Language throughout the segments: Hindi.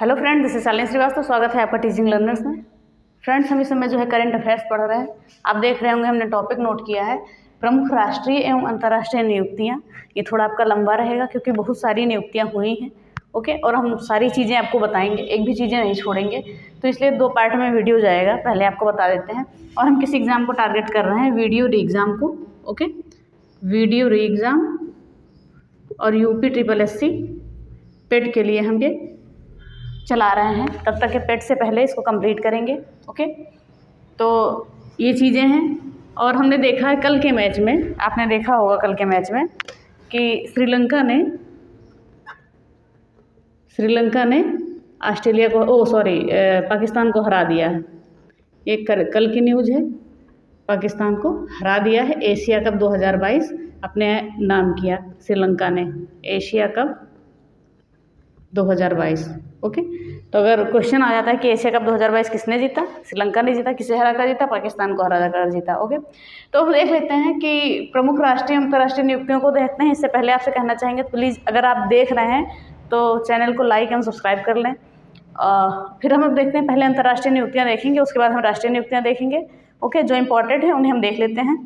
Hello friend, this is Shalini Srivastava. स्वागत है आपका टीचिंग लर्नर्स में। फ्रेंड्स, हम इस समय जो है करंट अफेयर्स पढ़ रहे हैं। आप देख रहे होंगे हमने टॉपिक नोट किया है प्रमुख राष्ट्रीय एवं अंतर्राष्ट्रीय नियुक्तियां। ये थोड़ा आपका लंबा रहेगा क्योंकि बहुत सारी नियुक्तियां हुई हैं। ओके, और हम सारी चीज़ें आपको बताएंगे, एक भी चीज़ें नहीं छोड़ेंगे, तो इसलिए 2 पार्ट में वीडियो जाएगा। पहले आपको बता देते हैं और हम किस एग्ज़ाम को टारगेट कर रहे हैं, वीडियो री एग्ज़ाम को। ओके, वीडियो री एग्ज़ाम और UP-SSC पेट के लिए हम ये चला रहे हैं। तब तक के पेट से पहले इसको कंप्लीट करेंगे। ओके, तो ये चीज़ें हैं। और हमने देखा है कल के मैच में, आपने देखा होगा कल के मैच में कि श्रीलंका ने ऑस्ट्रेलिया को पाकिस्तान को हरा दिया है। ये कल की न्यूज़ है। पाकिस्तान को हरा दिया है। एशिया कप 2022 अपने नाम किया श्रीलंका ने, एशिया कप 2022। ओके, तो अगर क्वेश्चन आ जाता है कि एशिया कप 2022 किसने जीता, श्रीलंका ने जीता। किसे हरा कर जीता? पाकिस्तान को हरा कर जीता। ओके, तो हम देख लेते हैं कि प्रमुख राष्ट्रीय अंतर्राष्ट्रीय नियुक्तियों को देखते हैं। इससे पहले आपसे कहना चाहेंगे, प्लीज़ अगर आप देख रहे हैं तो चैनल को लाइक एवं सब्सक्राइब कर लें। फिर हम अब देखते हैं, पहले अंतर्राष्ट्रीय नियुक्तियाँ देखेंगे, उसके बाद हम राष्ट्रीय नियुक्तियाँ देखेंगे। ओके, जो इंपॉर्टेंट है उन्हें हम देख लेते हैं।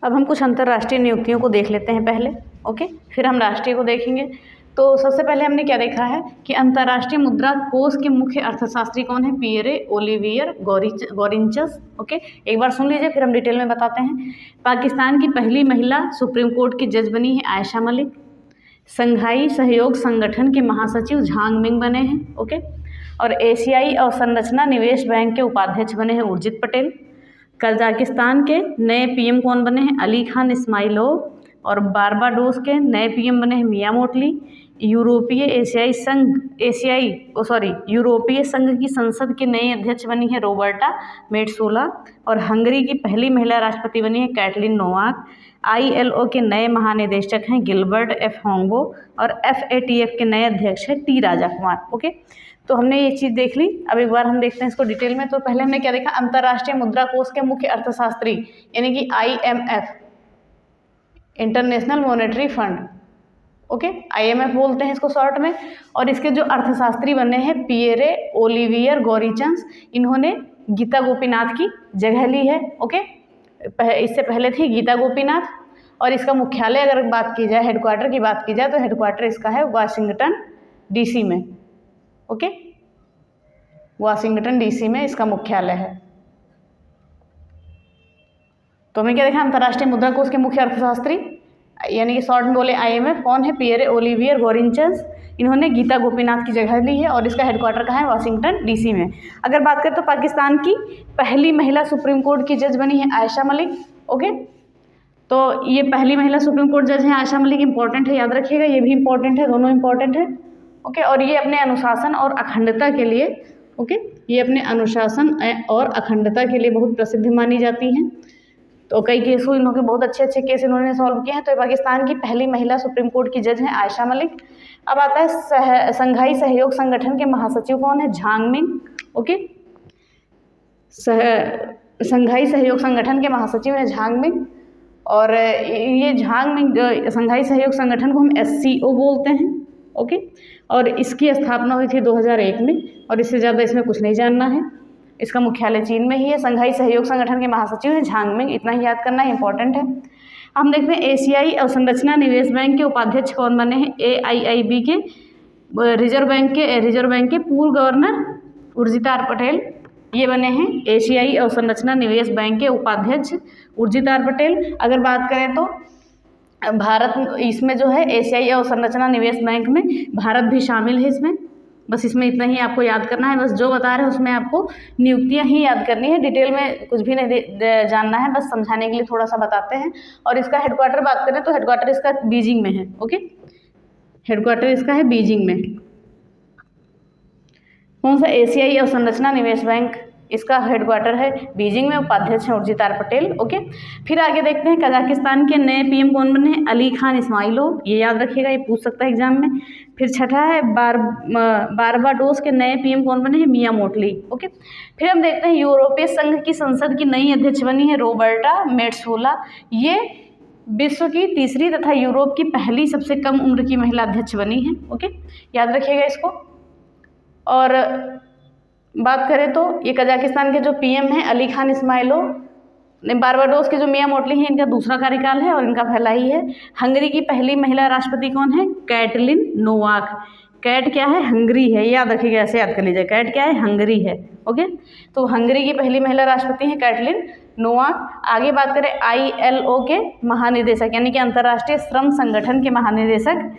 अब हम कुछ अंतर्राष्ट्रीय नियुक्तियों को देख लेते हैं पहले। ओके, फिर हम राष्ट्रीय को देखेंगे। तो सबसे पहले हमने क्या देखा है कि अंतर्राष्ट्रीय मुद्रा कोष के मुख्य अर्थशास्त्री कौन है? Pierre Olivier गॉरिंचस। ओके, एक बार सुन लीजिए, फिर हम डिटेल में बताते हैं। पाकिस्तान की पहली महिला सुप्रीम कोर्ट की जज बनी है आयशा मलिक। संघाई सहयोग संगठन के महासचिव झांग मिंग बने हैं। ओके, और एशियाई अवसंरचना निवेश बैंक के उपाध्यक्ष बने हैं उर्जित पटेल। कजाकिस्तान के नए पीएम कौन बने हैं? अली खान इस्माइलोव। और बारबाडोस के नए पीएम बने हैं मिया मोटली। यूरोपीय संघ की संसद के नए अध्यक्ष बनी है रॉबर्टा मेट्सोला। और हंगरी की पहली महिला राष्ट्रपति बनी है कैटलिन नोवाक। ILO के नए महानिदेशक हैं गिलबर्ट एफ होंगो। और FATF के नए अध्यक्ष हैं टी राजा कुमार। ओके, तो हमने ये चीज़ देख ली। अब एक बार हम देखते हैं इसको डिटेल में। तो पहले हमने क्या देखा? अंतर्राष्ट्रीय मुद्रा कोष के मुख्य अर्थशास्त्री यानी कि IMF, international monetary fund. Okay, IMF बोलते हैं इसको शॉर्ट में। और इसके जो अर्थशास्त्री बने हैं पियरे ओलिवियर गॉरिंचस, इन्होंने गीता गोपीनाथ की जगह ली है। ओके, इससे पहले थी गीता गोपीनाथ। और इसका मुख्यालय अगर बात की जाए, हेडक्वार्टर की बात की जाए, तो हेडक्वार्टर इसका है वाशिंगटन DC में। ओके, वाशिंगटन DC में इसका मुख्यालय है। तो हमें क्या देखा? अंतर्राष्ट्रीय मुद्रा कोष के मुख्य अर्थशास्त्री यानी कि शॉर्ट में बोले IMF कौन है? Pierre Olivier Gourinchas. इन्होंने गीता गोपीनाथ की जगह ली है और इसका हेडक्वार्टर कहाँ है? वाशिंगटन DC में। अगर बात करें तो पाकिस्तान की पहली महिला सुप्रीम कोर्ट की जज बनी है आयशा मलिक। ओके, तो ये पहली महिला सुप्रीम कोर्ट जज है आयशा मलिक। इंपॉर्टेंट है, याद रखिएगा, ये भी इंपॉर्टेंट है, दोनों इंपॉर्टेंट है। ओके, और ये अपने अनुशासन और अखंडता के लिए ये अपने अनुशासन और अखंडता के लिए बहुत प्रसिद्ध मानी जाती हैं। तो कई केस हुए इन्होंने, बहुत अच्छे केस इन्होंने सॉल्व किए हैं। तो पाकिस्तान की पहली महिला सुप्रीम कोर्ट की जज हैं आयशा मलिक। अब आता है संघाई सहयोग संगठन के महासचिव कौन है? झांग मिंग। ओके, संघाई सहयोग संगठन के महासचिव हैं झांग मिंग। और ये झांग मिंग संघाई सहयोग संगठन को हम SCO बोलते हैं। ओके, और इसकी स्थापना हुई थी 2001 में। और इससे ज़्यादा इसमें कुछ नहीं जानना है। इसका मुख्यालय चीन में ही है। संघाई सहयोग संगठन के महासचिव हैं झांग मिंग, इतना ही याद करना है, इंपॉर्टेंट है। हम देखते हैं एशियाई अवसंरचना निवेश बैंक के उपाध्यक्ष कौन बने हैं? AIIB के रिजर्व बैंक के पूर्व गवर्नर उर्जित पटेल, ये बने हैं एशियाई अवसंरचना निवेश बैंक के उपाध्यक्ष उर्जित पटेल। अगर बात करें तो भारत इसमें जो है एशियाई अवसंरचना निवेश बैंक में भारत भी शामिल है इसमें। बस इसमें इतना ही आपको याद करना है। बस जो बता रहे हैं उसमें आपको नियुक्तियां ही याद करनी है, डिटेल में कुछ भी नहीं जानना है, बस समझाने के लिए थोड़ा सा बताते हैं। और इसका हेडक्वार्टर बात करें तो हेडक्वार्टर इसका बीजिंग में है। ओके, हेडक्वार्टर इसका है बीजिंग में। कौन सा? एशियाई अवसंरचना निवेश बैंक, इसका हेडक्वार्टर है बीजिंग में। उपाध्यक्ष हैं उर्जित पटेल। ओके, फिर आगे देखते हैं कजाकिस्तान के नए पीएम कौन बने हैं? अली खान इस्माइलोव, ये याद रखिएगा, ये पूछ सकता है एग्जाम में। फिर छठा है बारबाडोस के नए पीएम कौन बने हैं? मिया मोटली। ओके, फिर हम देखते हैं यूरोपीय संघ की संसद की नई अध्यक्ष बनी है रॉबर्टा मेट्सोला। ये विश्व की तीसरी तथा यूरोप की पहली सबसे कम उम्र की महिला अध्यक्ष बनी है। ओके, याद रखिएगा इसको। और बात करें तो ये कजाकिस्तान के जो पीएम हैं अली खान इस्माइलोव, बारबाडोस के जो मियां मोटली हैं इनका दूसरा कार्यकाल है और इनका पहला ही है। हंगरी की पहली महिला राष्ट्रपति कौन है? Katalin Novak. कैट क्या है? हंगरी है, याद रखिएगा, ऐसे याद कर लीजिए, कैट क्या है? हंगरी है। ओके, तो हंगरी की पहली महिला राष्ट्रपति है कैटलिन नोवाक। आगे बात करें ILO के महानिदेशक यानी कि अंतर्राष्ट्रीय श्रम संगठन के महानिदेशक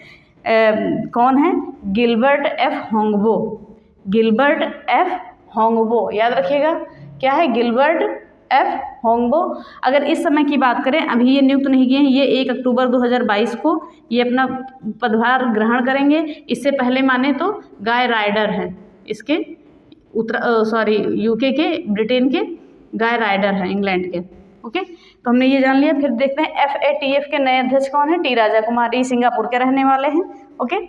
कौन है? Gilbert F Houngbo. Gilbert F Houngbo, याद रखिएगा, क्या है? Gilbert F Houngbo. अगर इस समय की बात करें, अभी ये नियुक्त नहीं किए हैं, ये 1 अक्टूबर 2022 को ये अपना पदभार ग्रहण करेंगे। इससे पहले माने तो गाय राइडर हैं, इसके यूके के, ब्रिटेन के गाय राइडर हैं, इंग्लैंड के। ओके, तो हमने ये जान लिया। फिर देखते हैं FATF के नए अध्यक्ष कौन है? टी राजा कुमार, ये सिंगापुर के रहने वाले हैं। ओके,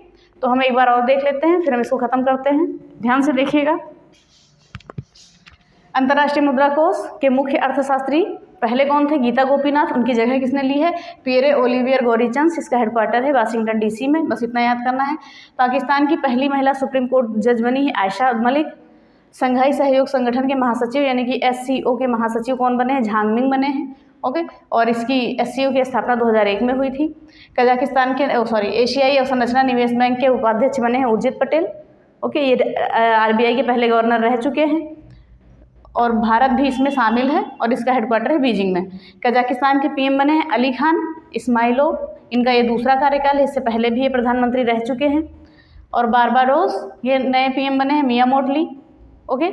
तो हम एक बार और देख लेते हैं, फिर हम इसको खत्म करते हैं। ध्यान से देखिएगा। अंतर्राष्ट्रीय मुद्रा कोष के मुख्य अर्थशास्त्री पहले कौन थे? गीता गोपीनाथ। उनकी जगह किसने ली है? Pierre Olivier Gourinchas. इसका हेडक्वार्टर है वाशिंगटन DC में, बस इतना याद करना है। पाकिस्तान की पहली महिला सुप्रीम कोर्ट जज बनी है आयशा मलिक। संघाई सहयोग संगठन के महासचिव यानी कि SCO के महासचिव कौन बने हैं? झांगमिंग बने हैं। ओके, और इसकी SCO की स्थापना 2001 में हुई थी। कजाकिस्तान के एशियाई अवसंरचना निवेश बैंक के उपाध्यक्ष बने हैं उर्जित पटेल। ओके, ये RBI के पहले गवर्नर रह चुके हैं और भारत भी इसमें शामिल है और इसका हेडक्वार्टर है बीजिंग में। कजाकिस्तान के PM बने हैं अली खान इस्माइलोव। इनका ये दूसरा कार्यकाल है, इससे पहले भी ये प्रधानमंत्री रह चुके हैं। और बारबाडोस ये नए PM बने हैं मियां मोटली। ओके,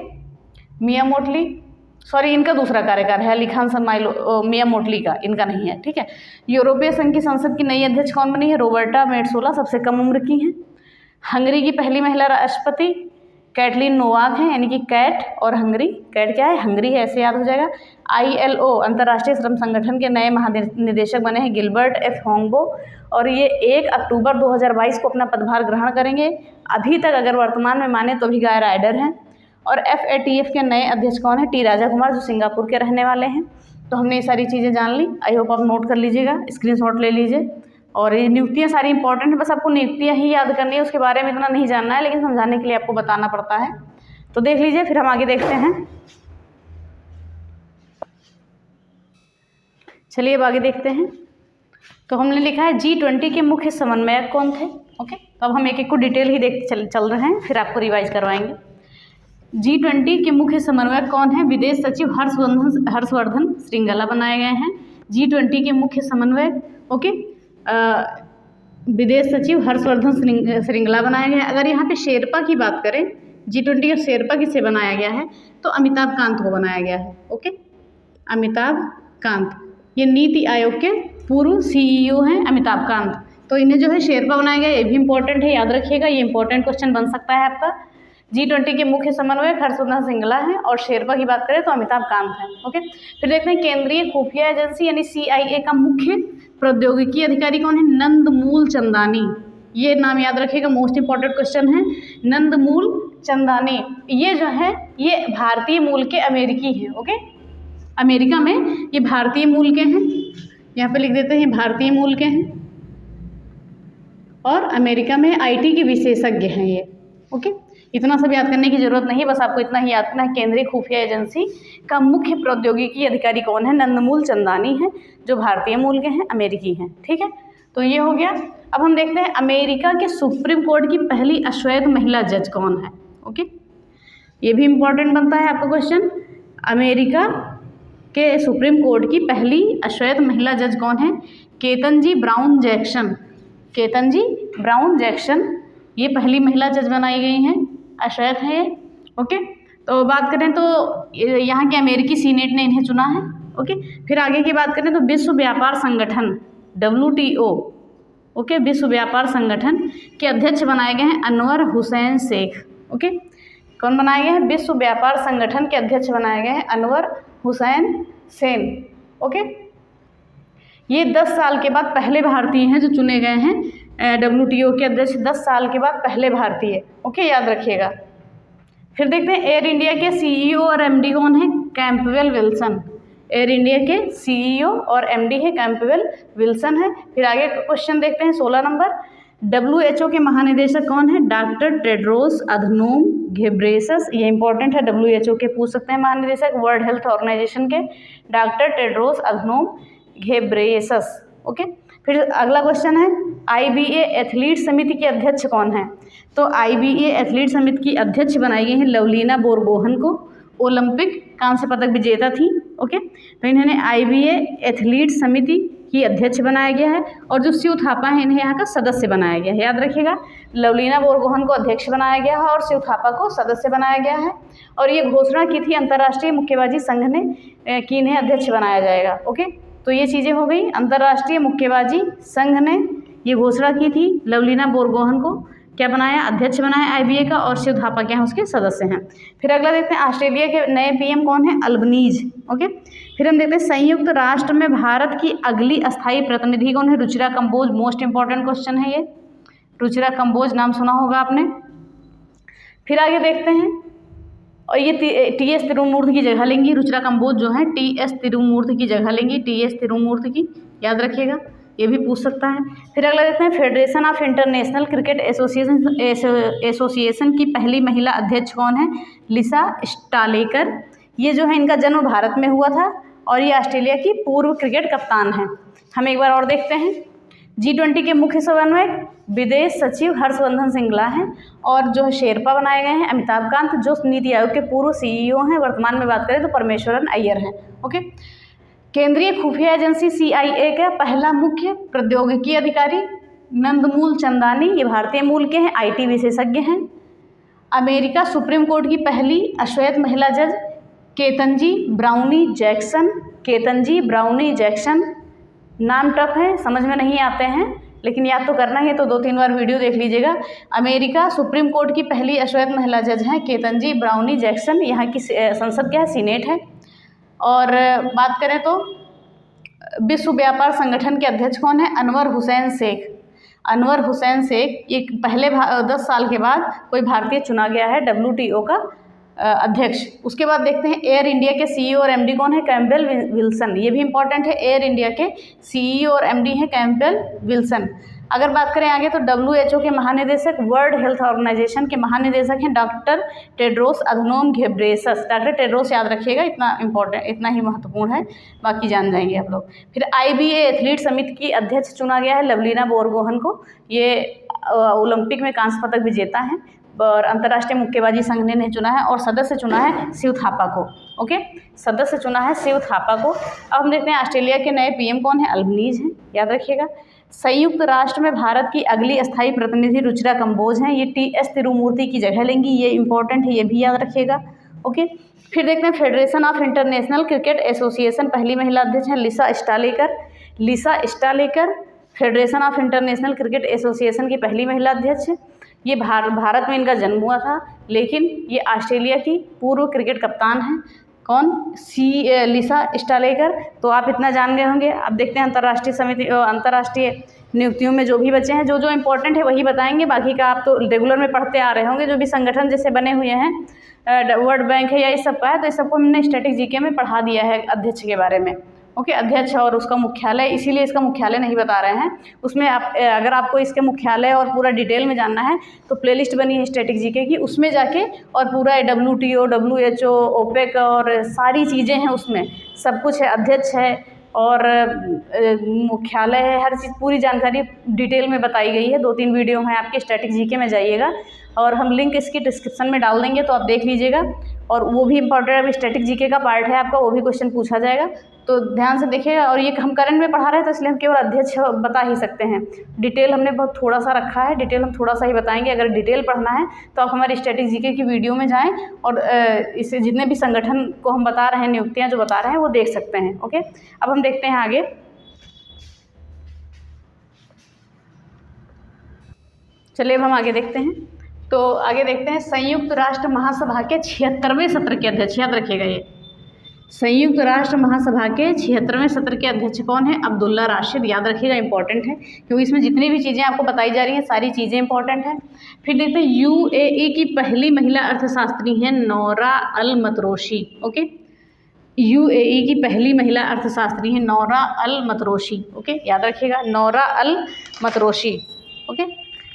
मियां मोटली, इनका दूसरा कार्यकाल है, अली खान मियां मोटली का, इनका नहीं है। ठीक है। यूरोपीय संघ की संसद की नई अध्यक्ष कौन बनी है? रॉबर्टा मेट्सोला, सबसे कम उम्र की हैं। हंगरी की पहली महिला राष्ट्रपति कैटलिन नोवाक है, यानी कि कैट और हंगरी। कैट क्या है? हंगरी है, ऐसे याद हो जाएगा। ILO अंतर्राष्ट्रीय श्रम संगठन के नए महानिदेशक बने हैं गिलबर्ट एफ होंगबो और ये 1 अक्टूबर 2022 को अपना पदभार ग्रहण करेंगे। अभी तक अगर वर्तमान में माने तो भी गाय राइडर हैं। और FATF के नए अध्यक्ष कौन है? टी राजा कुमार, जो सिंगापुर के रहने वाले हैं। तो हमने ये सारी चीज़ें जान ली। आई होप आप नोट कर लीजिएगा, स्क्रीनशॉट ले लीजिए। और ये नियुक्तियाँ सारी इंपॉर्टेंट है, बस आपको नियुक्तियाँ ही याद करनी है, उसके बारे में इतना नहीं जानना है, लेकिन समझाने के लिए आपको बताना पड़ता है। तो देख लीजिए, फिर हम आगे देखते हैं। चलिए अब आगे देखते हैं। तो हमने लिखा है G20 के मुख्य समन्वयक कौन थे। ओके, तो अब हम एक एक को डिटेल ही देखते चल रहे हैं, फिर आपको रिवाइज करवाएंगे। G20 के मुख्य समन्वयक कौन है? विदेश सचिव हर्षवर्धन श्रृंगला बनाए गए हैं G20 के मुख्य समन्वयक। ओके, विदेश सचिव हर्षवर्धन श्रृंगला बनाया गया। अगर यहाँ पे शेरपा की बात करें, G20 का शेरपा किसे बनाया गया है? तो अमिताभ कांत को बनाया गया है। ओके, अमिताभ कांत, ये नीति आयोग के पूर्व CEO हैं अमिताभ कांत, तो इन्हें जो है शेरपा बनाया गया। ये भी इंपॉर्टेंट है, याद रखिएगा, ये इंपॉर्टेंट क्वेश्चन बन सकता है आपका। G20 के मुख्य समन्वयक हर्षवर्धन श्रृंगला हैं और शेरपा की बात करें तो अमिताभ कांत हैं। ओके, फिर देखते हैं केंद्रीय खुफिया एजेंसी यानी CIA का मुख्य प्रौद्योगिकी अधिकारी कौन है? नंदमूल चंदानी। ये नाम याद रखिएगा, मोस्ट इंपॉर्टेंट क्वेश्चन है, नंदमूल चंदानी। ये जो है ये भारतीय मूल के अमेरिकी हैं। ओके, अमेरिका में ये भारतीय मूल के हैं, यहाँ पे लिख देते हैं भारतीय मूल के हैं और अमेरिका में IT के विशेषज्ञ हैं ये। ओके, इतना सब याद करने की जरूरत नहीं, बस आपको इतना ही याद करना है, केंद्रीय खुफिया एजेंसी का मुख्य प्रौद्योगिकी अधिकारी कौन है? नंदमूल चंदानी है, जो भारतीय मूल के हैं, अमेरिकी हैं। ठीक है, तो ये हो गया। अब हम देखते हैं अमेरिका के सुप्रीम कोर्ट की पहली अश्वेत महिला जज कौन है। ओके, ये भी इंपॉर्टेंट बनता है आपका क्वेश्चन। अमेरिका के सुप्रीम कोर्ट की पहली अश्वेत महिला जज कौन है? Ketanji brown Jackson. Ketanji brown Jackson ये पहली महिला जज बनाई गई हैं, अश्वेत है ये। ओके, तो बात करें तो यहाँ के अमेरिकी सीनेट ने इन्हें चुना है। ओके, फिर आगे की बात करें तो विश्व व्यापार संगठन WTO, ओके, विश्व व्यापार संगठन के अध्यक्ष बनाए गए हैं अनवर हुसैन शेख। ओके, कौन बनाए गए हैं? विश्व व्यापार संगठन के अध्यक्ष बनाए गए हैं अनवर हुसैन शेख। ओके, ये 10 साल के बाद पहले भारतीय हैं जो चुने गए हैं WTO के अध्यक्ष, 10 साल के बाद पहले भारतीय। ओके, याद रखिएगा। फिर देखते हैं एयर इंडिया के CEO और MD कौन है? Campbell Wilson. एयर इंडिया के CEO और MD है कैंपबेल विल्सन है। फिर आगे क्वेश्चन देखते हैं 16 नंबर। WHO के महानिदेशक कौन है? Doctor Tedros Adhanom Ghebreyesus. ये इंपॉर्टेंट है, WHO के पूछ सकते हैं महानिदेशक, वर्ल्ड हेल्थ ऑर्गेनाइजेशन के doctor Tedros Adhanom Ghebreyesus. Okay, फिर अगला क्वेश्चन है IBA एथलीट समिति के अध्यक्ष कौन है? तो IBA एथलीट समिति की अध्यक्ष बनाई गई हैं लवलीना बोरगोहन को, ओलंपिक कांस्य पदक विजेता थी। ओके, तो इन्हें IBA एथलीट समिति की अध्यक्ष बनाया गया है और जो शिव थापा है इन्हें यहाँ का सदस्य बनाया गया है। याद रखिएगा, लवलीना बोरगोहन को अध्यक्ष बनाया गया है और शिव थापा को सदस्य बनाया गया है। और ये घोषणा की थी अंतर्राष्ट्रीय मुक्केबाजी संघ ने कि इन्हें अध्यक्ष बनाया जाएगा। ओके, तो ये चीज़ें हो गई। अंतर्राष्ट्रीय मुक्केबाजी संघ ने ये घोषणा की थी, लवलीना बोरगोहन को क्या बनाया? अध्यक्ष बनाया IBA का, और शिव थापा क्या है? उसके सदस्य हैं। फिर अगला देखते हैं ऑस्ट्रेलिया के नए PM कौन है? अल्बनीज। ओके, फिर हम देखते हैं संयुक्त राष्ट्र में भारत की अगली अस्थायी प्रतिनिधि कौन है? Ruchira Kamboj. Most important question है ये, रुचिरा कंबोज नाम सुना होगा आपने। फिर आगे देखते हैं, और ये TS तिरुमूर्ति की जगह लेंगी। रुचिरा कंबोज जो है TS तिरुमूर्ति की जगह लेंगी, TS तिरुमूर्ति की, याद रखिएगा, ये भी पूछ सकता है। फिर अगला देखते हैं Federation of International Cricket Association की पहली महिला अध्यक्ष कौन है? लिसा स्टालेकर। ये जो है इनका जन्म भारत में हुआ था और ये ऑस्ट्रेलिया की पूर्व क्रिकेट कप्तान है। हम एक बार और देखते हैं, G20 के मुख्य समन्वयक विदेश सचिव हर्षवर्धन श्रृंगला हैं और जो है शेरपा बनाए गए हैं अमिताभ कांत, जो नीति आयोग के पूर्व CEO हैं। वर्तमान में बात करें तो परमेश्वरन अय्यर हैं। ओके, केंद्रीय खुफिया एजेंसी CIA का पहला मुख्य प्रौद्योगिकी अधिकारी नंदमूल चंदानी, ये भारतीय मूल के हैं, IT विशेषज्ञ हैं। अमेरिका सुप्रीम कोर्ट की पहली अश्वेत महिला जज Ketanji brownie Jackson. Ketanji brownie Jackson, नाम टफ है, समझ में नहीं आते हैं, लेकिन याद तो करना है, तो 2-3 बार वीडियो देख लीजिएगा। अमेरिका सुप्रीम कोर्ट की पहली अश्वेत महिला जज हैं केतनजी ब्राउनी जैक्सन। यहाँ की संसद क्या है? सीनेट है। और बात करें तो विश्व व्यापार संगठन के अध्यक्ष कौन है? अनवर हुसैन शेख। अनवर हुसैन शेख, ये पहले 10 साल के बाद कोई भारतीय चुना गया है WTO का अध्यक्ष। उसके बाद देखते हैं एयर इंडिया के CEO और MD कौन है? Campbell Wilson. ये भी इंपॉर्टेंट है, एयर इंडिया के CEO और MD हैं कैंपबेल विल्सन। अगर बात करें आगे तो WHO के महानिदेशक, वर्ल्ड हेल्थ ऑर्गेनाइजेशन के महानिदेशक हैं doctor Tedros Adhanom Ghebreyesus. Doctor Tedros याद रखिएगा, इतना इंपॉर्टेंट, इतना ही महत्वपूर्ण है, बाकी जान जाएंगे आप लोग। फिर IBA एथलीट समिति की अध्यक्ष चुना गया है लवलीना बोरगोहन को। ये ओलंपिक में कांस्य पदक विजेता हैं और अंतर्राष्ट्रीय मुक्केबाजी संघ ने चुना है। और सदस्य चुना है शिव थापा को। ओके, सदस्य चुना है शिव थापा को। अब हम देखते हैं ऑस्ट्रेलिया के नए PM कौन है? अल्बनीज हैं, याद रखिएगा। संयुक्त राष्ट्र में भारत की अगली अस्थायी प्रतिनिधि रुचिरा कंबोज हैं, ये TS तिरुमूर्ति की जगह लेंगी। ये इंपॉर्टेंट है, ये भी याद रखिएगा। ओके, फिर देखते हैं Federation of International Cricket Association पहली महिला अध्यक्ष हैं Lisa Sthalekar. Lisa Sthalekar Federation of International Cricket Association की पहली महिला अध्यक्ष है। ये भारत में इनका जन्म हुआ था, लेकिन ये ऑस्ट्रेलिया की पूर्व क्रिकेट कप्तान हैं। कौन? लिसा स्टालेकर। तो आप इतना जान गए होंगे। अब देखते हैं अंतर्राष्ट्रीय नियुक्तियों में जो भी बचे हैं, जो इंपॉर्टेंट है वही बताएंगे, बाकी का आप तो रेगुलर में पढ़ते आ रहे होंगे। जो भी संगठन जैसे बने हुए हैं, वर्ल्ड बैंक है या इस सब का है, तो इस सबको हमने स्टैटिक GK में पढ़ा दिया है अध्यक्ष के बारे में। ओके, अध्यक्ष और उसका मुख्यालय, इसीलिए इसका मुख्यालय नहीं बता रहे हैं। उसमें आप अगर आपको इसके मुख्यालय और पूरा डिटेल में जानना है तो प्लेलिस्ट बनी है स्टैटिक GK की, उसमें जाके और पूरा WTO, WHO, OPEC और सारी चीज़ें हैं, उसमें सब कुछ है, अध्यक्ष है और मुख्यालय है, हर चीज़ पूरी जानकारी डिटेल में बताई गई है। 2-3 वीडियो हैं आपके स्टैटिक GK में, जाइएगा और हम लिंक इसकी डिस्क्रिप्शन में डाल देंगे, तो आप देख लीजिएगा। और वो भी इंपॉर्टेंट, अभी स्टैटिक GK का पार्ट है आपका, वो भी क्वेश्चन पूछा जाएगा, तो ध्यान से देखिएगा। और ये हम करंट में पढ़ा रहे हैं तो इसलिए हम केवल अध्यक्ष बता ही सकते हैं। डिटेल हमने बहुत थोड़ा सा रखा है, डिटेल हम थोड़ा सा ही बताएंगे। अगर डिटेल पढ़ना है तो आप हमारी स्टैटिक GK की वीडियो में जाएँ और इससे जितने भी संगठन को हम बता रहे हैं, नियुक्तियाँ जो बता रहे हैं, वो देख सकते हैं। ओके, अब हम देखते हैं आगे। चलिए अब हम आगे देखते हैं। तो आगे देखते हैं संयुक्त राष्ट्र महासभा के 76वें सत्र के अध्यक्ष, याद रखिएगा ये संयुक्त राष्ट्र महासभा के 76वें सत्र के अध्यक्ष कौन है? अब्दुल्ला राशिद। याद रखिएगा, इंपॉर्टेंट है, क्योंकि इसमें जितनी भी चीज़ें आपको बताई जा रही हैं सारी चीज़ें इंपॉर्टेंट हैं। फिर देखते हैं UAE की पहली महिला अर्थशास्त्री हैं नौरा अल मतरोशी। ओके, यूएई की पहली महिला अर्थशास्त्री है नौरा अल मतरोशी। ओके, याद रखिएगा, नौरा अल मतरोशी। ओके,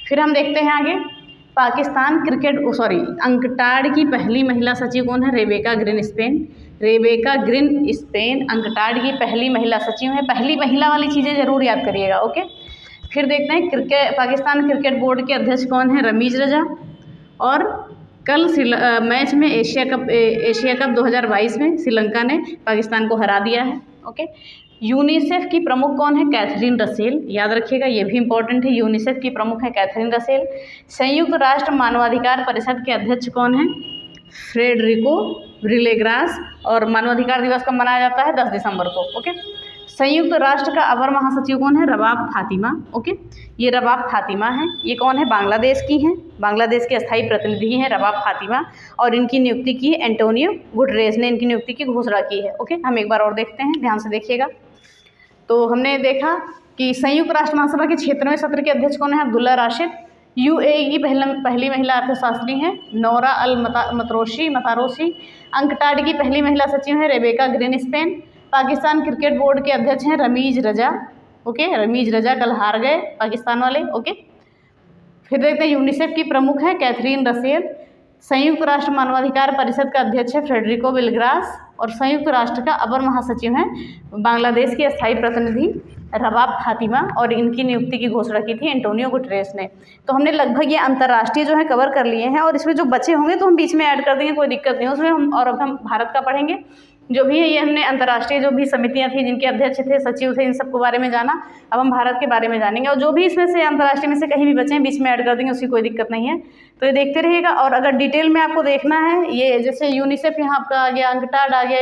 फिर हम देखते हैं आगे, पाकिस्तान क्रिकेट अंकटाड की पहली महिला सचिव कौन है? Rebecca green Spain. Rebecca green Spain UNCTAD की पहली महिला सचिव है। पहली महिला वाली चीज़ें जरूर याद करिएगा। ओके, फिर देखते हैं पाकिस्तान क्रिकेट बोर्ड के अध्यक्ष कौन है? रमीज रजा। और कल मैच में एशिया कप 2022 में श्रीलंका ने पाकिस्तान को हरा दिया है। ओके, यूनिसेफ की प्रमुख कौन है? Catherine Russell. याद रखिएगा, ये भी इंपॉर्टेंट है, यूनिसेफ की प्रमुख है कैथरीन रसेल। संयुक्त राष्ट्र मानवाधिकार परिषद के अध्यक्ष कौन है? फ्रेडरिको विलेग्रास। और मानवाधिकार दिवस कब मनाया जाता है? 10 दिसंबर को। ओके, संयुक्त राष्ट्र का अवर महासचिव कौन है? रबाब फातिमा। ओके, ये रबाब फातिमा है। ये कौन है? बांग्लादेश की हैं, बांग्लादेश के अस्थायी प्रतिनिधि हैं रबाब फातिमा। और इनकी नियुक्ति की एंटोनियो गुटरेस ने इनकी नियुक्ति की घोषणा की है। ओके, हम एक बार और देखते हैं, ध्यान से देखिएगा। तो हमने देखा कि संयुक्त राष्ट्र महासभा के 76वें सत्र के अध्यक्ष कौन है? अब्दुल्ला राशिद। यूएई की पहली महिला अर्थशास्त्री हैं नौरा अल मतारोशी। अंकटाड की पहली महिला सचिव है Rebecca green Spain. Pakistan cricket board के अध्यक्ष हैं रमीज रजा। ओके, रमीज रजा कल हार गए पाकिस्तान वाले। ओके, फिर देखते हैं यूनिसेफ की प्रमुख है कैथरीन रसेल। संयुक्त राष्ट्र मानवाधिकार परिषद का अध्यक्ष है फ्रेडरिको विलेग्रास। और संयुक्त राष्ट्र का अपर महासचिव हैं बांग्लादेश के अस्थायी प्रतिनिधि रबाब फातिमा। और इनकी नियुक्ति की घोषणा की थी एंटोनियो गुटरेस ने। तो हमने लगभग ये अंतर्राष्ट्रीय जो है कवर कर लिए हैं। और इसमें जो बचे होंगे तो हम बीच में ऐड कर देंगे, कोई दिक्कत नहीं उसमें। अब हम भारत का पढ़ेंगे जो भी है। ये हमने अंतर्राष्ट्रीय जो भी समितियां थी, जिनके अध्यक्ष थे, सचिव थे, इन सब के बारे में जाना। अब हम भारत के बारे में जानेंगे। और जो भी इसमें से अंतर्राष्ट्रीय में से कहीं भी बचे हैं बीच में ऐड कर देंगे, उसकी कोई दिक्कत नहीं है। तो ये देखते रहिएगा। और अगर डिटेल में आपको देखना है, ये जैसे यूनिसेफ यहाँ आपका आ गया, अंकटाड आ गया,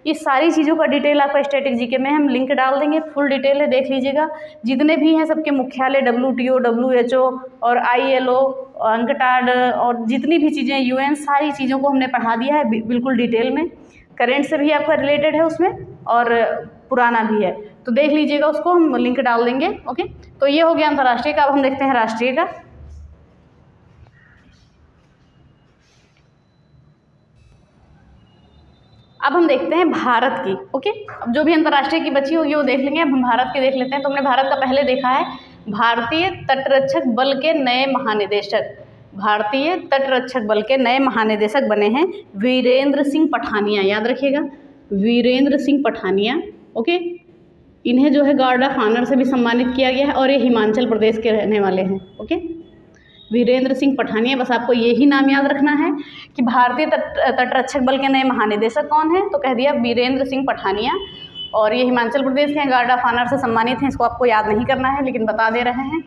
ये सारी चीज़ों का डिटेल आपका स्टैटिक जीके में हम लिंक डाल देंगे, फुल डिटेल है, देख लीजिएगा। जितने भी हैं सबके मुख्यालय WTO, WHO और ILO, अंकटाड और जितनी भी चीज़ें UN, सारी चीज़ों को हमने पढ़ा दिया है बिल्कुल डिटेल में। करेंट से भी आपका रिलेटेड है उसमें और पुराना भी है, तो देख लीजिएगा, उसको हम लिंक डाल देंगे। ओके, तो ये हो गया अंतर्राष्ट्रीय का। अब हम देखते हैं राष्ट्रीय का। अब हम देखते हैं भारत की। ओके, अब जो भी अंतर्राष्ट्रीय की बची होगी वो देख लेंगे। अब हम भारत की देख लेते हैं। तो हमने भारत का पहले देखा है भारतीय तटरक्षक बल के नए महानिदेशक। भारतीय तटरक्षक बल के नए महानिदेशक बने हैं वीरेंद्र सिंह पठानिया। याद रखिएगा, वीरेंद्र सिंह पठानिया। ओके, इन्हें जो है गार्ड ऑफ ऑनर से भी सम्मानित किया गया है। और ये हिमाचल प्रदेश के रहने वाले हैं। ओके, वीरेंद्र सिंह पठानिया। बस आपको यही नाम याद रखना है कि भारतीय तटरक्षक बल के नए महानिदेशक कौन है, तो कह दिया वीरेंद्र सिंह पठानिया। और ये हिमाचल प्रदेश के हैं, गार्ड ऑफ ऑनर से सम्मानित हैं। इसको आपको याद नहीं करना है, लेकिन बता दे रहे हैं।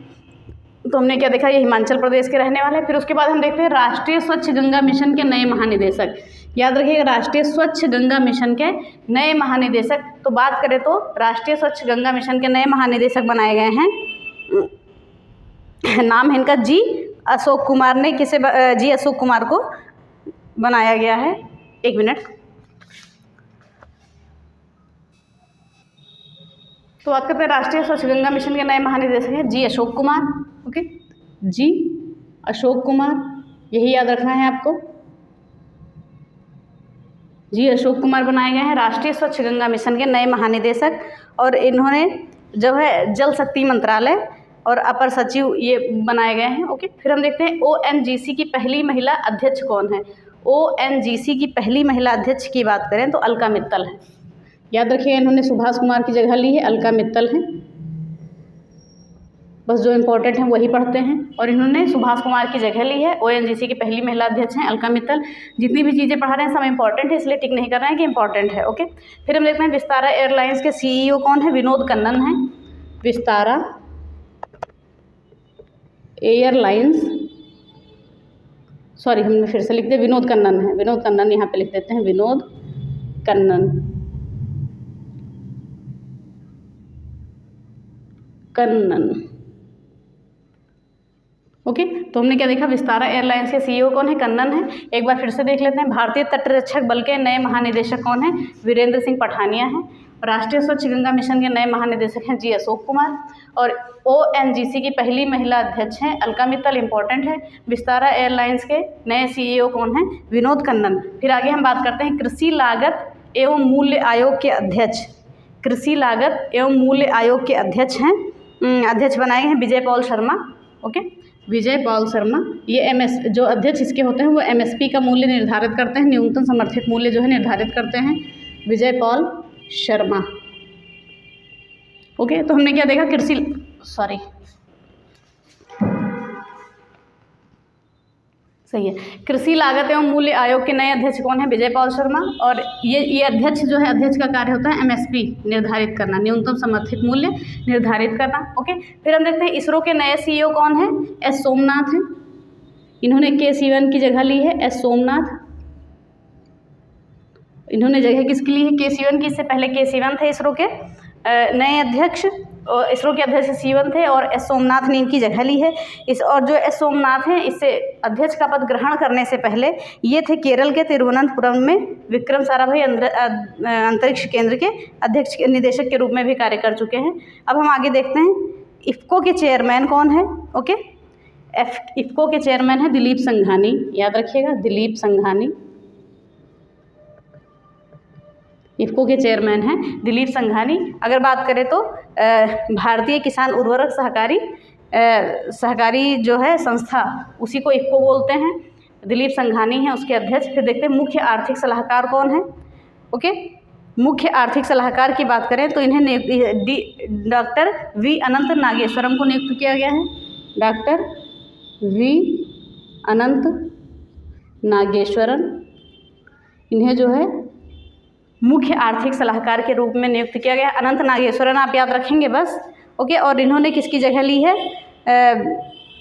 तो हमने क्या देखा, ये हिमाचल प्रदेश के रहने वाले हैं। फिर उसके बाद हम देखते हैं राष्ट्रीय स्वच्छ गंगा मिशन के नए महानिदेशक। याद रखिएगा, राष्ट्रीय स्वच्छ गंगा मिशन के नए महानिदेशक। तो बात करें तो राष्ट्रीय स्वच्छ गंगा मिशन के नए महानिदेशक बनाए गए हैं, नाम है इनका जी अशोक कुमार ने। किसे जी अशोक कुमार को बनाया गया है। एक मिनट। तो बात करते हैं राष्ट्रीय स्वच्छ गंगा मिशन के नए महानिदेशक हैं जी अशोक कुमार। ओके, जी अशोक कुमार, यही याद रखना है आपको। जी अशोक कुमार बनाए गए हैं राष्ट्रीय स्वच्छ गंगा मिशन के नए महानिदेशक। और इन्होंने जो है जल शक्ति मंत्रालय और अपर सचिव ये बनाए गए हैं। ओके, फिर हम देखते हैं ONGC की पहली महिला अध्यक्ष कौन है। ONGC की पहली महिला अध्यक्ष की बात करें तो अलका मित्तल है। याद रखिए, इन्होंने सुभाष कुमार की जगह ली है, अलका मित्तल हैं। बस जो इम्पोर्टेंट हैं वही पढ़ते हैं। और इन्होंने सुभाष कुमार की जगह ली है। ONGC की पहली महिला अध्यक्ष हैं अलका मित्तल। जितनी भी चीज़ें पढ़ा रहे हैं सब इंपॉर्टेंट है, इसलिए टिक नहीं कर रहे हैं कि इंपॉर्टेंट है। ओके, फिर हम देखते हैं विस्तारा एयरलाइंस के CEO कौन है, विनोद कन्नन हैं। विस्तारा एयरलाइंस, सॉरी हमने फिर से लिख दिया, विनोद कन्नन है। विनोद कन्नन यहाँ पे लिख देते हैं, विनोद कन्नन। ओके, तो हमने क्या देखा, विस्तारा एयरलाइंस के CEO कौन है, कन्नन है। एक बार फिर से देख लेते हैं, भारतीय तटरक्षक बल के नए महानिदेशक कौन है, वीरेंद्र सिंह पठानिया हैं। राष्ट्रीय स्वच्छ गंगा मिशन के नए महानिदेशक हैं जी अशोक कुमार। और ONGC की पहली महिला अध्यक्ष हैं अलका मित्तल, इंपॉर्टेंट है। विस्तारा एयरलाइंस के नए CEO कौन हैं, विनोद कन्नन। फिर आगे हम बात करते हैं कृषि लागत एवं मूल्य आयोग के अध्यक्ष, कृषि लागत एवं मूल्य आयोग के अध्यक्ष हैं, अध्यक्ष बनाए हैं विजय पॉल शर्मा। ओके, विजय पॉल शर्मा। ये जो अध्यक्ष इसके होते हैं वो MSP का मूल्य निर्धारित करते हैं, न्यूनतम समर्थित मूल्य जो है निर्धारित करते हैं, विजय पॉल शर्मा। ओके, तो हमने क्या देखा, कृषि लागत एवं मूल्य आयोग के नए अध्यक्ष कौन है, विजय पॉल शर्मा। और ये अध्यक्ष जो है, अध्यक्ष का कार्य होता है MSP निर्धारित करना, न्यूनतम समर्थित मूल्य निर्धारित करना। ओके, फिर हम देखते हैं इसरो के नए CEO कौन है, S सोमनाथ हैं। इन्होंने K Sivan की जगह ली है, S सोमनाथ। इन्होंने जगह किसकी ली है, K Sivan की। इससे पहले K Sivan थे इसरो के नए अध्यक्ष, और इसरो के अध्यक्ष सीवन थे, और S सोमनाथ ने इनकी जगह ली है। और जो S सोमनाथ हैं, इससे अध्यक्ष का पद ग्रहण करने से पहले ये थे केरल के तिरुवनंतपुरम में विक्रम साराभाई अंतरिक्ष केंद्र के अध्यक्ष निदेशक के रूप में भी कार्य कर चुके हैं। अब हम आगे देखते हैं इफ़को के चेयरमैन कौन है। ओके, इफ़को के चेयरमैन है दिलीप संघानी, याद रखिएगा, दिलीप संघानी। इफ़को के चेयरमैन हैं दिलीप संघानी। अगर बात करें तो भारतीय किसान उर्वरक सहकारी जो है संस्था, उसी को इफ़को बोलते हैं। दिलीप संघानी हैं उसके अध्यक्ष। फिर देखते हैं मुख्य आर्थिक सलाहकार कौन है। ओके, मुख्य आर्थिक सलाहकार की बात करें तो इन्हें डॉक्टर V अनंत नागेश्वरम को नियुक्त किया गया है। डॉक्टर V अनंत नागेश्वरन, इन्हें जो है मुख्य आर्थिक सलाहकार के रूप में नियुक्त किया गया। अनंत नागेश्वरन आप याद रखेंगे बस। ओके, और इन्होंने किसकी जगह ली है,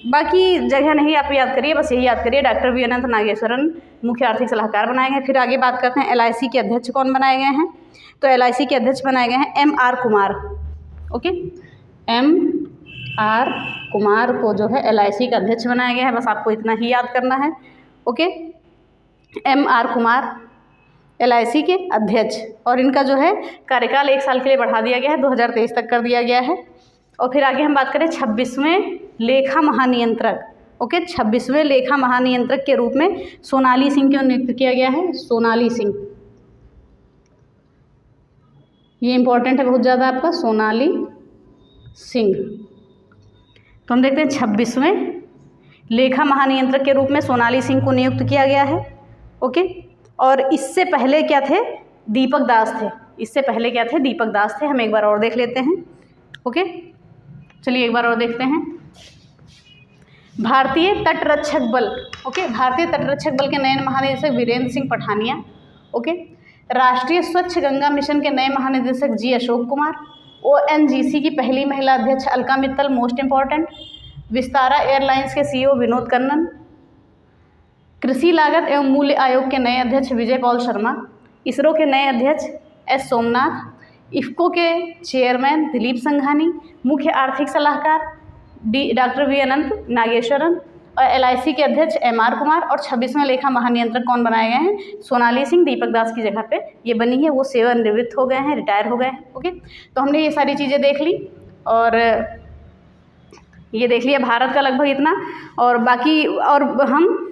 बाकी जगह नहीं आप याद करिए, बस यही याद करिए, डॉक्टर V अनंत नागेश्वरन मुख्य आर्थिक सलाहकार बनाए गए। फिर आगे बात करते हैं LIC के अध्यक्ष कौन बनाए गए हैं। तो LIC के अध्यक्ष बनाए गए हैं MR Kumar. Okay, MR Kumar को जो है LIC का अध्यक्ष बनाया गया है, बस आपको इतना ही याद करना है। ओके, MR कुमार LIC के अध्यक्ष, और इनका जो है कार्यकाल 1 साल के लिए बढ़ा दिया गया है, 2023 तक कर दिया गया है। और फिर आगे हम बात करें 26वें लेखा महानियंत्रक। ओके, 26वें लेखा महानियंत्रक के रूप में सोनाली सिंह को नियुक्त किया गया है। सोनाली सिंह, ये इंपॉर्टेंट है बहुत ज़्यादा आपका, सोनाली सिंह। तो हम देखते हैं 26वें लेखा महानियंत्रक के रूप में सोनाली सिंह को नियुक्त किया गया है। ओके, और इससे पहले क्या थे, दीपक दास थे। इससे पहले क्या थे, दीपक दास थे। हम एक बार और देख लेते हैं। ओके, चलिए एक बार और देखते हैं। भारतीय तटरक्षक बल। ओके, भारतीय तटरक्षक बल के नए महानिदेशक वीरेंद्र सिंह पठानिया। ओके, राष्ट्रीय स्वच्छ गंगा मिशन के नए महानिदेशक G अशोक कुमार। ONGC की पहली महिला अध्यक्ष Alka Mittal, most important. Vistara airlines के CEO विनोद कन्नन। कृषि लागत एवं मूल्य आयोग के नए अध्यक्ष विजय पॉल शर्मा। इसरो के नए अध्यक्ष S सोमनाथ। इफ़को के चेयरमैन दिलीप संघानी। मुख्य आर्थिक सलाहकार डॉक्टर V अनंत नागेश्वरन। और LIC के अध्यक्ष MR कुमार। और 26वें लेखा महानियंत्रक कौन बनाए गए हैं, सोनाली सिंह, दीपक दास की जगह पे ये बनी है, वो सेवानिवृत्त हो गए हैं, रिटायर हो गए हैं। ओके, तो हमने ये सारी चीज़ें देख ली, और ये देख लिया भारत का लगभग इतना, और बाकी और हम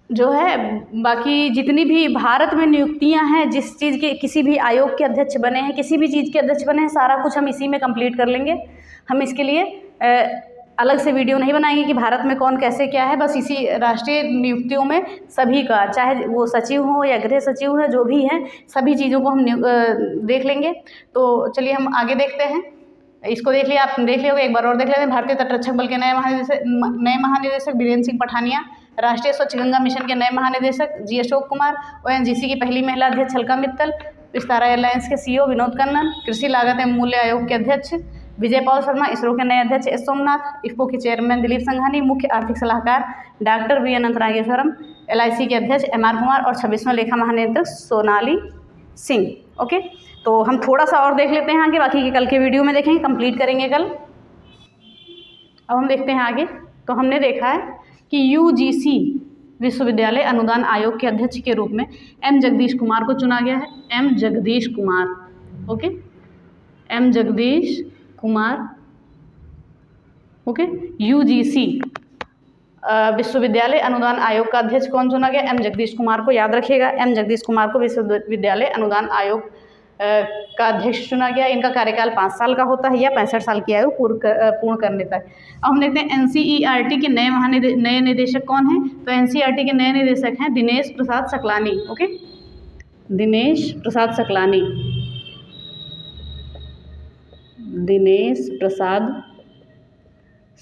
जो है बाकी जितनी भी भारत में नियुक्तियां हैं, जिस चीज़ के किसी भी आयोग के अध्यक्ष बने हैं, किसी भी चीज़ के अध्यक्ष बने हैं, सारा कुछ हम इसी में कंप्लीट कर लेंगे। हम इसके लिए अलग से वीडियो नहीं बनाएंगे कि भारत में कौन कैसे क्या है, बस इसी राष्ट्रीय नियुक्तियों में सभी का, चाहे वो सचिव हो या गृह सचिव है, जो भी हैं, सभी चीज़ों को हम देख लेंगे। तो चलिए हम आगे देखते हैं। इसको देख लिया, आप देख लिया, एक बार और देख लेते हैं। भारतीय तटरक्षक बल के नए महानिदेशक वीरेंद्र सिंह पठानिया। राष्ट्रीय स्वच्छ गंगा मिशन के नए महानिदेशक G अशोक कुमार। ONGC की पहली महिला अध्यक्ष अलका मित्तल। विस्तारा एयरलाइंस के CEO विनोद कन्नन। कृषि लागत एवं मूल्य आयोग के अध्यक्ष विजय पॉल शर्मा। इसरो के नए अध्यक्ष S सोमनाथ। इफ़को के चेयरमैन दिलीप संघानी। मुख्य आर्थिक सलाहकार डॉक्टर V अनंत नागेश्वरम। LIC के अध्यक्ष MR कुमार। और 26वां लेखा महानियंत्रक सोनाली सिंह। ओके, तो हम थोड़ा सा और देख लेते हैं आगे, बाकी के कल के वीडियो में देखेंगे, कंप्लीट करेंगे कल। अब हम देखते हैं आगे। तो हमने देखा है कि UGC विश्वविद्यालय अनुदान आयोग के अध्यक्ष के रूप में M जगदीश कुमार को चुना गया है। M Jagdish Kumar. Okay, M Jagdish Kumar. Okay, UGC विश्वविद्यालय अनुदान आयोग का अध्यक्ष कौन चुना गया? एम जगदीश कुमार को, याद रखिएगा, एम जगदीश कुमार को विश्वविद्यालय अनुदान आयोग का अध्यक्ष चुना गया। इनका कार्यकाल 5 साल का होता है या 65 साल की आयु पूर्ण करने तक। अब हम देखते हैं एनसीईआरटी के नए निदेशक कौन हैं? तो एनसीईआरटी के नए निदेशक हैं दिनेश प्रसाद सकलानी। ओके, दिनेश प्रसाद सकलानी, दिनेश प्रसाद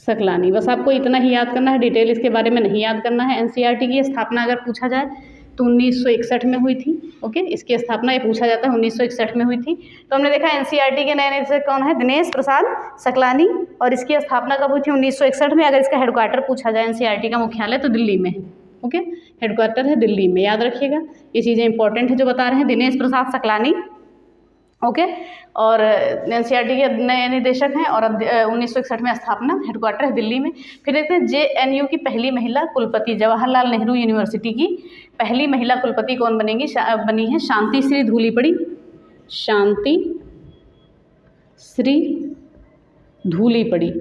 सकलानी। बस आपको इतना ही याद करना है, डिटेल इसके बारे में नहीं याद करना है। एनसीईआरटी की स्थापना अगर पूछा जाए तो 1961 में हुई थी। ओके, इसकी स्थापना ये पूछा जाता है 1961 में हुई थी। तो हमने देखा एनसीईआरटी के नए निदेशक कौन है? दिनेश प्रसाद सकलानी, और इसकी स्थापना कब हुई थी? 1961 में। अगर इसका हेडक्वार्टर पूछा जाए एनसीईआरटी का मुख्यालय तो दिल्ली में है। ओके, हेडक्वार्टर है दिल्ली में, याद रखिएगा, ये चीज़ें इंपॉर्टेंट है जो बता रहे हैं। दिनेश प्रसाद सकलानी, ओके, और एनसीईआरटी के नए निदेशक हैं और 1961 में स्थापना, हेडक्वार्टर है दिल्ली में। फिर देखते हैं जेएनयू की पहली महिला कुलपति, जवाहरलाल नेहरू यूनिवर्सिटी की पहली महिला कुलपति कौन बनी है? शांति श्री धूलीपड़ी, शांति श्री धूलीपड़ी।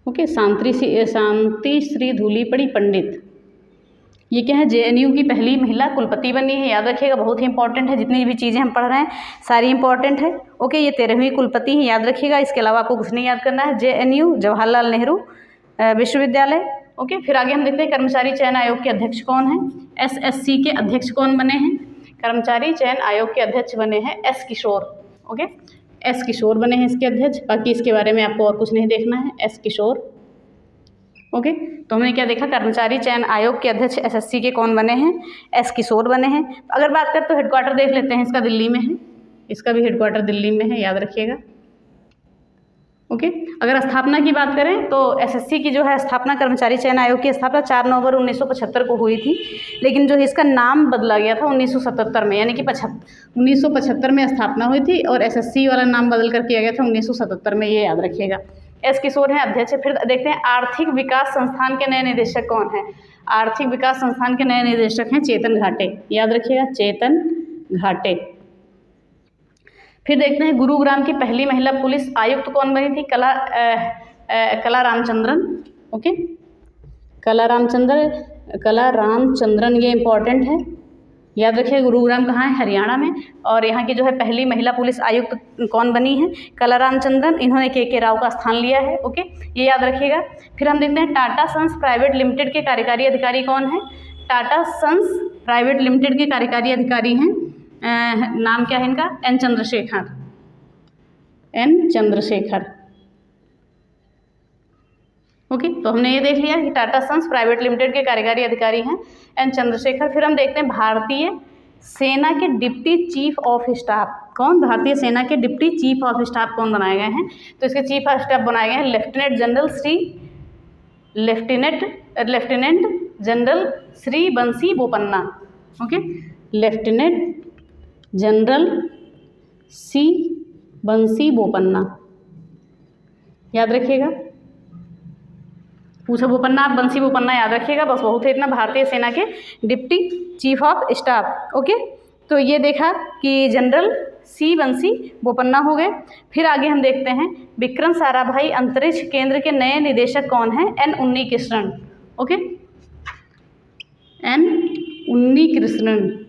ओके, शांति श्री धूलीपड़ी पंडित, ये क्या है? जेएनयू की पहली महिला कुलपति बनी है, याद रखिएगा, बहुत ही इंपॉर्टेंट है। जितनी भी चीज़ें हम पढ़ रहे हैं सारी इंपॉर्टेंट है। ओके, ये 13वीं कुलपति हैं, याद रखिएगा, इसके अलावा आपको कुछ नहीं याद करना है। जेएनयू जवाहरलाल नेहरू विश्वविद्यालय। ओके, फिर आगे हम देखते हैं कर्मचारी चयन आयोग के अध्यक्ष कौन हैं? एसएससी के अध्यक्ष कौन बने हैं? कर्मचारी चयन आयोग के अध्यक्ष बने हैं एस किशोर। ओके, एस किशोर बने हैं इसके अध्यक्ष, बाकी इसके बारे में आपको और कुछ नहीं देखना है, एस किशोर। ओके, तो हमने क्या देखा? कर्मचारी चयन आयोग के अध्यक्ष एसएससी के कौन बने हैं? एस किशोर बने हैं। अगर बात करें तो हेडक्वार्टर देख लेते हैं, इसका दिल्ली में है, इसका भी हेडक्वार्टर दिल्ली में है, याद रखिएगा। ओके, अगर स्थापना की बात करें तो एसएससी की जो है स्थापना, कर्मचारी चयन आयोग की स्थापना 4 नवंबर 1975 को हुई थी, लेकिन जो इसका नाम बदला गया था 1977 में, यानी कि 1975 में स्थापना हुई थी और एसएससी वाला नाम बदल कर किया गया था 1977 में, ये याद रखिएगा। एस किशोर हैं अध्यक्ष। फिर देखते हैं आर्थिक विकास संस्थान के नए निदेशक कौन हैं? आर्थिक विकास संस्थान के नए निदेशक हैं चेतन घाटे, याद रखिएगा, चेतन घाटे। फिर देखते हैं गुरुग्राम की पहली महिला पुलिस आयुक्त कौन बनी थी? कला रामचंद्रन। ओके, कला रामचंद्रन, ये इंपॉर्टेंट है, याद रखिए। गुरुग्राम कहाँ है? हरियाणा में। और यहाँ की जो है पहली महिला पुलिस आयुक्त कौन बनी है? कला रामचंद्रन। इन्होंने के राव का स्थान लिया है। ओके, ये याद रखिएगा। फिर हम देखते हैं टाटा सन्स प्राइवेट लिमिटेड के कार्यकारी अधिकारी कौन है? टाटा सन्स प्राइवेट लिमिटेड के कार्यकारी अधिकारी हैं, नाम क्या है इनका? एन चंद्रशेखर। ओके, तो हमने ये देख लिया कि टाटा सन्स प्राइवेट लिमिटेड के कार्यकारी अधिकारी हैं एन चंद्रशेखर। फिर हम देखते हैं भारतीय सेना के डिप्टी चीफ ऑफ स्टाफ कौन? भारतीय सेना के डिप्टी चीफ ऑफ स्टाफ कौन बनाए गए हैं? तो इसके चीफ ऑफ स्टाफ बनाए गए हैं लेफ्टिनेंट जनरल श्री बंसी बोपन्ना। ओके, लेफ्टिनेंट जनरल सी बंसी बोपन्ना, याद रखिएगा। पूछा बोपन्ना, आप बंसी बोपन्ना याद रखिएगा, बस बहुत है इतना। भारतीय सेना के deputy chief of staff. Okay, तो ये देखा कि जनरल सी बंसी बोपन्ना हो गए। फिर आगे हम देखते हैं विक्रम साराभाई अंतरिक्ष केंद्र के नए निदेशक कौन हैं? N Unnikrishnan. Okay, N Unnikrishnan,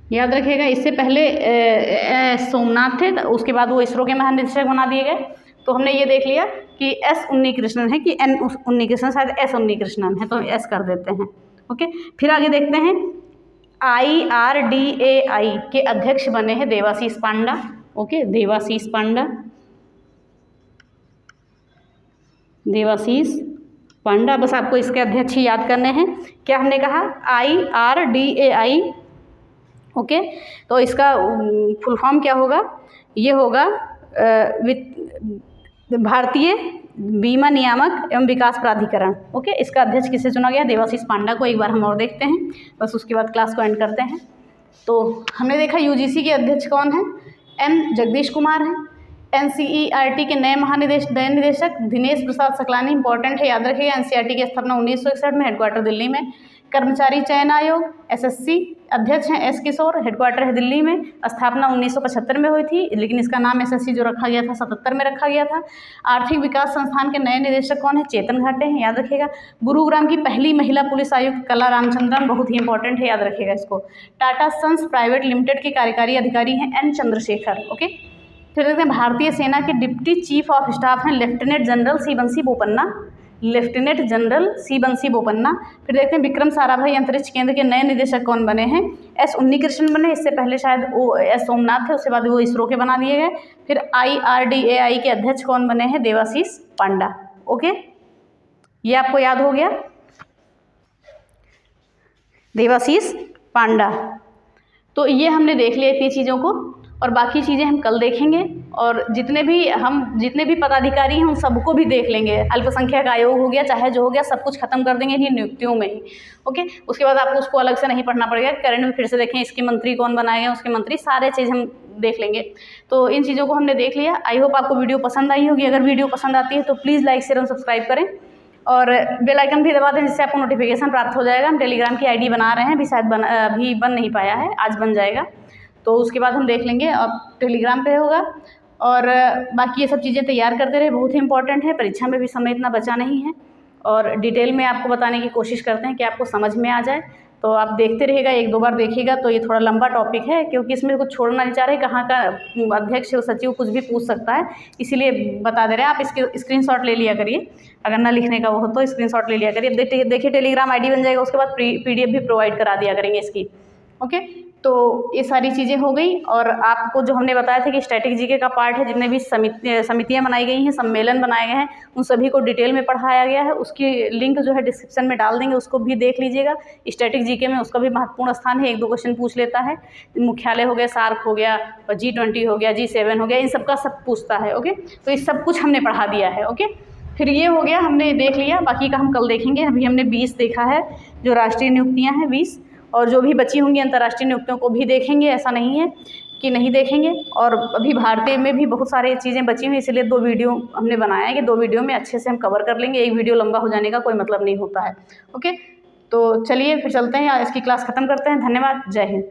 याद रखिएगा। इससे पहले सोमनाथ थे, उसके बाद वो इसरो के महानिदेशक बना दिए गए। तो हमने ये देख लिया कि एस उन्नीकृष्णन है कि एन उन्नीकृष्णन, शायद एस उन्नीकृष्णन है तो एस कर देते हैं। ओके, फिर आगे देखते हैं IRDAI के अध्यक्ष बने हैं देवाशीष पांडा। ओके, देवाशीष पांडा, बस आपको इसके अध्यक्ष ही याद करने हैं। क्या हमने कहा? IRDAI। ओके, तो इसका फुल फॉर्म क्या होगा? ये होगा भारतीय बीमा नियामक एवं विकास प्राधिकरण। ओके, इसका अध्यक्ष किसे चुना गया? देवाशीष पांडा को। एक बार हम और देखते हैं, बस उसके बाद क्लास को एंड करते हैं। तो हमने देखा यूजीसी के अध्यक्ष कौन हैं? एन जगदीश कुमार हैं। एनसीईआरटी के नए निदेशक दिनेश प्रसाद सकलानी, इंपॉर्टेंट है, याद रखिएगा। एनसीईआरटी की स्थापना 1961 में, हेडक्वार्टर दिल्ली में। कर्मचारी चयन आयोग SSC, अध्यक्ष हैं S किशोर, हेडक्वार्टर है दिल्ली में, स्थापना 1975 में हुई थी, लेकिन इसका नाम SSC जो रखा गया था 77 में रखा गया था। आर्थिक विकास संस्थान के नए निदेशक कौन है? चेतन घाटे हैं, याद रखिएगा। गुरुग्राम की पहली महिला पुलिस आयुक्त कला रामचंद्रन, बहुत ही इंपॉर्टेंट है, याद रखिएगा इसको। टाटा सन्स प्राइवेट लिमिटेड के कार्यकारी अधिकारी हैं N चंद्रशेखर, ओके। फिर देखते हैं भारतीय सेना के डिप्टी चीफ ऑफ स्टाफ हैं लेफ्टिनेंट जनरल सी बंसी बोपन्ना, लेफ्टिनेंट जनरल सी बंसी बोपन्ना। फिर देखते हैं विक्रम साराभाई अंतरिक्ष केंद्र के नए निदेशक कौन बने हैं? S उन्नीकृष्णन बने, इससे पहले शायद S सोमनाथ थे, उसके बाद वो इसरो के बना दिए गए। फिर IRDAI के अध्यक्ष कौन बने हैं? देवाशीष पांडा, ओके। ये आपको याद हो गया, देवाशीष पांडा। तो ये हमने देख लिया इतनी चीज़ों को, और बाकी चीज़ें हम कल देखेंगे, और जितने भी पदाधिकारी हैं उन सबको भी देख लेंगे। अल्पसंख्यक आयोग हो गया, चाहे जो हो गया, सब कुछ खत्म कर देंगे इन्हीं नियुक्तियों में ही, ओके। उसके बाद आपको उसको अलग से नहीं पढ़ना पड़ेगा, करंट में फिर से देखें इसके मंत्री कौन बनाए गए, उसके मंत्री, सारे चीज़ हम देख लेंगे। तो इन चीज़ों को हमने देख लिया। आई होप आपको वीडियो पसंद आई होगी। अगर वीडियो पसंद आती है तो प्लीज़ लाइक शेयर और सब्सक्राइब करें, और बेल आइकन भी दबा दें, जिससे आपको नोटिफिकेशन प्राप्त हो जाएगा। हम टेलीग्राम की ID बना रहे हैं, अभी शायद अभी बन नहीं पाया है, आज बन जाएगा, तो उसके बाद हम देख लेंगे। अब टेलीग्राम पे होगा, और बाकी ये सब चीज़ें तैयार करते रहे, बहुत ही इंपॉर्टेंट है। परीक्षा में भी समय इतना बचा नहीं है, और डिटेल में आपको बताने की कोशिश करते हैं कि आपको समझ में आ जाए। तो आप देखते रहिएगा, 1-2 बार देखिएगा। तो ये थोड़ा लंबा टॉपिक है, क्योंकि इसमें कुछ छोड़ना नहीं चाह रहे, कहाँ का अध्यक्ष और सचिव कुछ भी पूछ सकता है, इसीलिए बता दे रहे हैं। आप इसके स्क्रीनशॉट ले लिया करिए, अगर ना लिखने का वो हो तो स्क्रीनशॉट ले लिया करिए। देखिए टेलीग्राम ID बन जाएगा, उसके बाद PDF भी प्रोवाइड करा दिया करेंगे इसकी, ओके। तो ये सारी चीज़ें हो गई, और आपको जो हमने बताया था कि स्टैटिक जीके का पार्ट है, जितने भी समितियाँ बनाई गई हैं, सम्मेलन बनाए गए हैं, उन सभी को डिटेल में पढ़ाया गया है। उसकी लिंक जो है डिस्क्रिप्शन में डाल देंगे, उसको भी देख लीजिएगा। स्टैटिक जीके में उसका भी महत्वपूर्ण स्थान है, 1-2 क्वेश्चन पूछ लेता है। मुख्यालय हो गया, सार्क हो गया, और G20 हो गया, G7 हो गया, इन सब का सब पूछता है, ओके। तो ये सब कुछ हमने पढ़ा दिया है, ओके। फिर ये हो गया, हमने देख लिया, बाकी का हम कल देखेंगे। अभी हमने 20 देखा है, जो राष्ट्रीय नियुक्तियाँ हैं 20, और जो भी बची होंगी अंतर्राष्ट्रीय नियुक्तियों को भी देखेंगे, ऐसा नहीं है कि नहीं देखेंगे। और अभी भारतीय में भी बहुत सारी चीज़ें बची हुई, इसलिए 2 वीडियो हमने बनाया है कि 2 वीडियो में अच्छे से हम कवर कर लेंगे। एक वीडियो लंबा हो जाने का कोई मतलब नहीं होता है, ओके। तो चलिए फिर चलते हैं, इसकी क्लास ख़त्म करते हैं। धन्यवाद, जय हिंद।